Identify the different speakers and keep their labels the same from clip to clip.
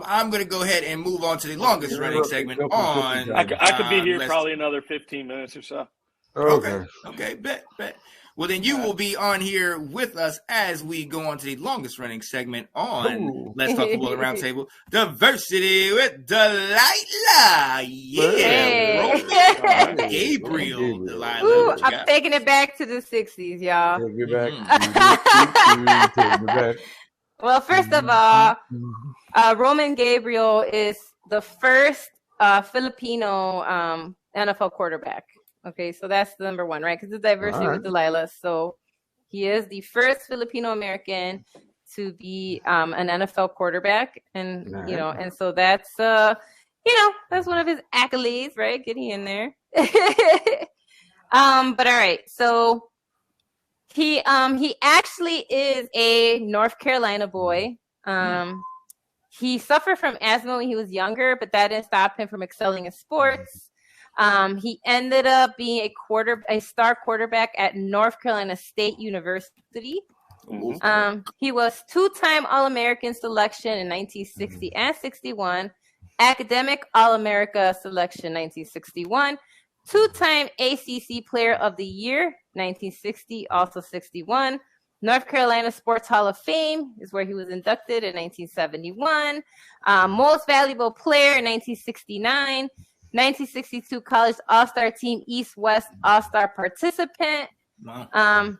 Speaker 1: I'm going to go ahead and move on to the longest running segment on.
Speaker 2: I could be here probably another 15 minutes or so.
Speaker 1: Okay, bet. Well, then you will be on here with us as we go on to the longest running segment on Let's Talk Football at Roundtable. Diversity with Delilah. Yeah. Gabriel. Delilah.
Speaker 3: Ooh, I'm taking it back to the 60s, y'all.
Speaker 4: Take me back.
Speaker 3: Well, first of all, Roman Gabriel is the first Filipino NFL quarterback. Okay, so that's the number one, right? Because the diversity with Delilah. So he is the first Filipino American to be an NFL quarterback, and and so that's that's one of his accolades, right? Getting in there. But all right, so he actually is a North Carolina boy. He suffered from asthma when he was younger, but that didn't stop him from excelling in sports. He ended up being a star quarterback at North Carolina State University. He was two-time All-American selection in 1960 and 61, academic All-America selection 1961, two-time ACC Player of the Year 1960, also 61. North Carolina Sports Hall of Fame is where he was inducted in 1971. Most Valuable Player in 1969. 1962 College All-Star Team East-West All-Star Participant. Wow.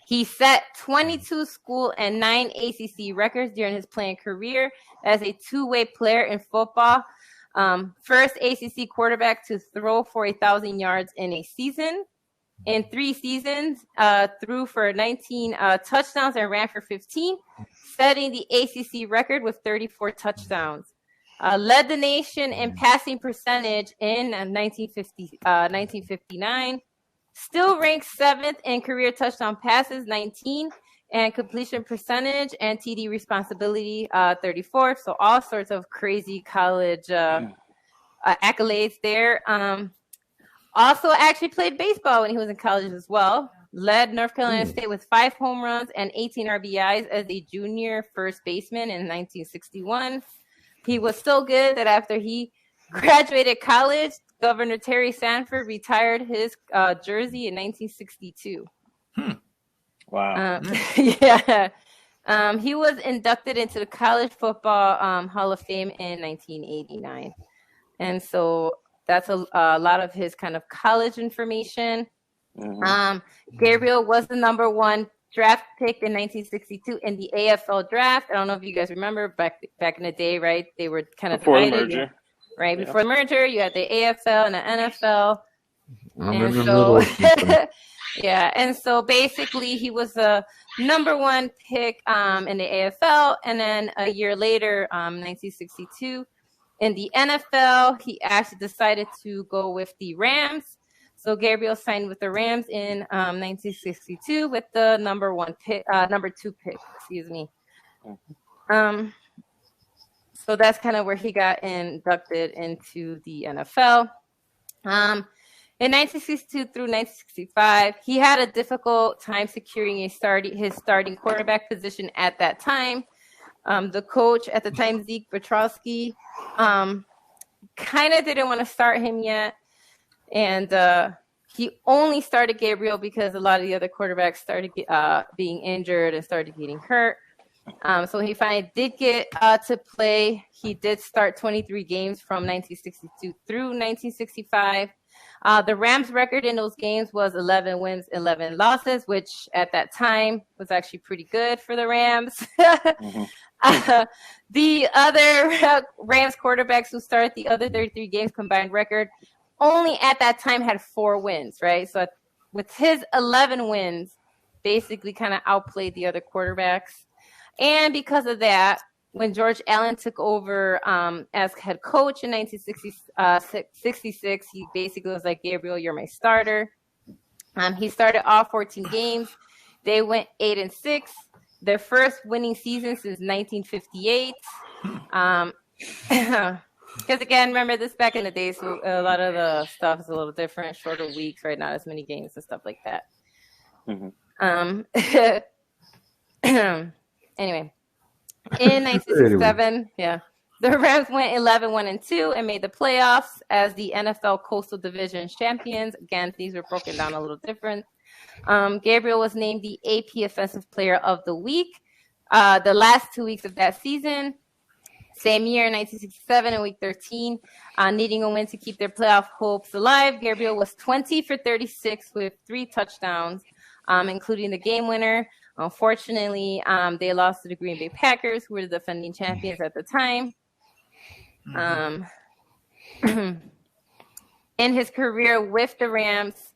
Speaker 3: He set 22 school and 9 ACC records during his playing career as a two-way player in football. First ACC quarterback to throw for 1,000 yards in a season. In 3 seasons, threw for 19 touchdowns and ran for 15, setting the ACC record with 34 touchdowns. Led the nation in passing percentage in 1959. Still ranked 7th in career touchdown passes, 19, and completion percentage and TD responsibility, 34. So all sorts of crazy college accolades there. Also actually played baseball when he was in college as well. Led North Carolina State with 5 home runs and 18 RBIs as a junior first baseman in 1961. He was so good that after he graduated college, Governor Terry Sanford retired his jersey in 1962.
Speaker 2: Wow.
Speaker 3: He was inducted into the College Football Hall of Fame in 1989. And so that's a lot of his kind of college information. Gabriel was the number 1 draft pick in 1962 in the AFL draft. I don't know if you guys remember back in the day, right? They were kind of
Speaker 2: before the merger.
Speaker 3: Right, before the merger, you had the AFL and the NFL. And so basically he was the number 1 pick in the AFL, and then a year later, 1962, in the NFL, he actually decided to go with the Rams. So Gabriel signed with the Rams in 1962 with the number 2 pick, excuse me. So that's kind of where he got inducted into the NFL. In 1962 through 1965, he had a difficult time securing his starting quarterback position at that time. The coach at the time, Zeke Petrowski, kind of didn't want to start him yet. And he only started Gabriel because a lot of the other quarterbacks started being injured and started getting hurt. So he finally did get to play. He did start 23 games from 1962 through 1965. The Rams' record in those games was 11 wins, 11 losses, which at that time was actually pretty good for the Rams. The other Rams quarterbacks who started the other 33 games combined record only at that time had 4 wins, right? So with his 11 wins, basically kind of outplayed the other quarterbacks. And because of that, when George Allen took over as head coach in 1966, he basically was like, Gabriel, you're my starter. He started all 14 games. They went 8-6, their first winning season since 1958. Because again, remember this back in the day, so a lot of the stuff is a little different, shorter weeks, right? Not as many games and stuff like that. Anyway, in 1967, The Rams went 11-1-2 and made the playoffs as the NFL Coastal Division champions. Again, these were broken down a little different. Gabriel was named the AP Offensive Player of the Week the last 2 weeks of that season. Same year, 1967, in Week 13, needing a win to keep their playoff hopes alive. Gabriel was 20 for 36 with 3 touchdowns, including the game winner. Unfortunately, they lost to the Green Bay Packers, who were the defending champions at the time. In his career with the Rams,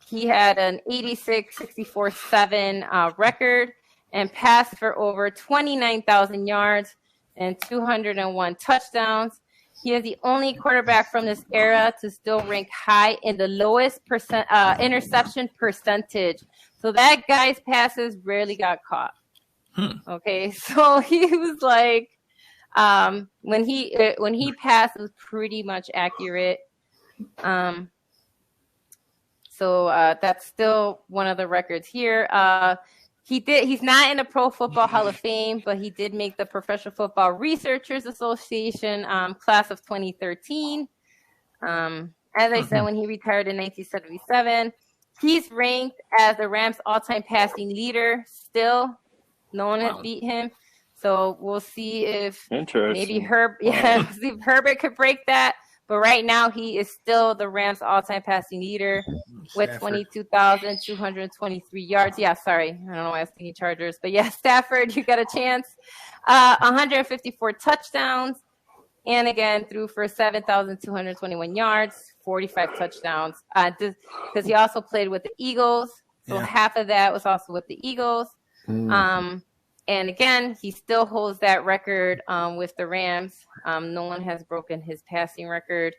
Speaker 3: he had an 86-64-7 record and passed for over 29,000 yards and 201 touchdowns. He is the only quarterback from this era to still rank high in the lowest interception percentage. So that guy's passes rarely got caught. Okay, so he was like, when he passed, it was pretty much accurate. So that's still one of the records here. He's not in the Pro Football Hall of Fame, but he did make the Professional Football Researchers Association class of 2013. As I said, when he retired in 1977, he's ranked as the Rams' all-time passing leader. Still, no one has beat him. So we'll see if maybe see if Herbert could break that. But right now, he is still the Rams' all-time passing leader with 22,223 yards. Yeah, sorry. I don't know why I was thinking Chargers. But yeah, Stafford, you got a chance. 154 touchdowns. And again, threw for 7,221 yards, 45 touchdowns. Because he also played with the Eagles. So half of that was also with the Eagles. And again, he still holds that record with the Rams. No one has broken his passing record.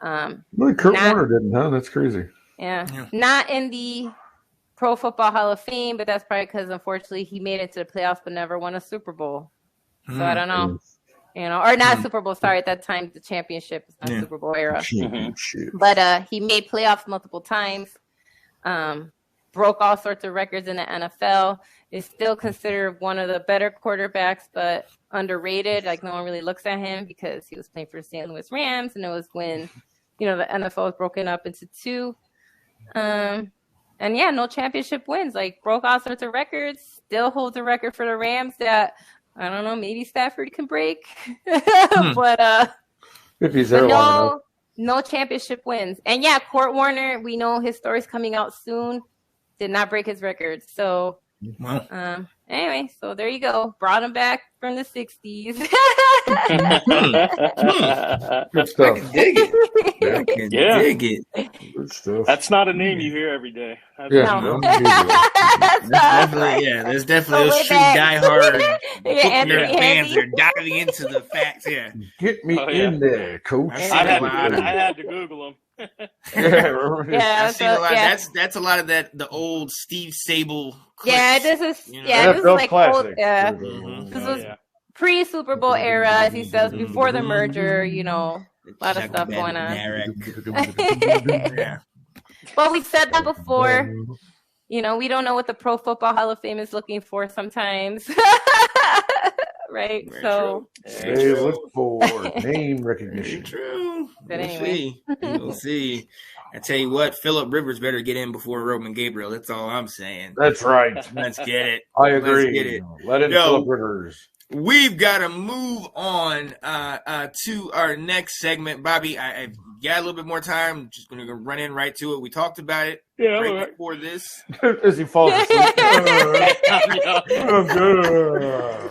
Speaker 4: Kurt Warner didn't, huh? That's crazy.
Speaker 3: Yeah. Not in the Pro Football Hall of Fame, but that's probably because, unfortunately, he made it to the playoffs but never won a Super Bowl. So I don't know. Or not Super Bowl. Sorry, at that time, the championship is not Super Bowl era. But he made playoffs multiple times. Broke all sorts of records in the NFL. Is still considered one of the better quarterbacks, but underrated. Like, no one really looks at him because he was playing for the St. Louis Rams, and it was when, the NFL was broken up into two. And no championship wins. Like, broke all sorts of records. Still holds a record for the Rams that, I don't know, maybe Stafford can break. But
Speaker 4: if he's there long enough.
Speaker 3: No championship wins. And Kurt Warner, we know his story's coming out soon. Did not break his record. So, anyway, so there you go. Brought him back from the 60s.
Speaker 4: Good stuff.
Speaker 1: I can dig it. Dig it.
Speaker 4: Good stuff.
Speaker 2: That's not a name you hear every day.
Speaker 3: There's
Speaker 1: definitely those true diehard football fans that are diving into the facts here.
Speaker 4: Get me in there, coach.
Speaker 2: I had to Google them.
Speaker 1: I've seen a lot. That's a lot of that. The old Steve Sable. Clips,
Speaker 3: this is like
Speaker 4: classic.
Speaker 3: old. This was pre-Super Bowl era, as he says, before the merger. A lot of stuff going on. Well, we've said that before. We don't know what the Pro Football Hall of Fame is looking for sometimes. Right?
Speaker 4: They look for name recognition.
Speaker 1: True.
Speaker 3: But anyway.
Speaker 1: We'll see. I tell you what, Phillip Rivers better get in before Roman Gabriel. That's all I'm saying.
Speaker 4: That's right.
Speaker 1: Let's get it.
Speaker 4: I agree.
Speaker 1: Let's get it.
Speaker 4: Let in Phillip Rivers.
Speaker 1: We've got to move on to our next segment. Bobby, I got a little bit more time. Just going to run in right to it. We talked about it before this.
Speaker 4: As he falls asleep.
Speaker 2: I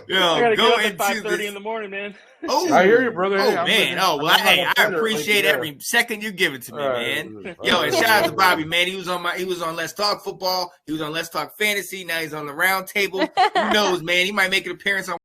Speaker 2: gotta go into 5:30 in the morning, man.
Speaker 4: Oh, I hear you, brother.
Speaker 1: Man. I appreciate every second you give it to me, man. Yo, and shout out to Bobby, man. He was on Let's Talk Football. He was on Let's Talk Fantasy. Now he's on the Roundtable. Who knows, man? He might make an appearance on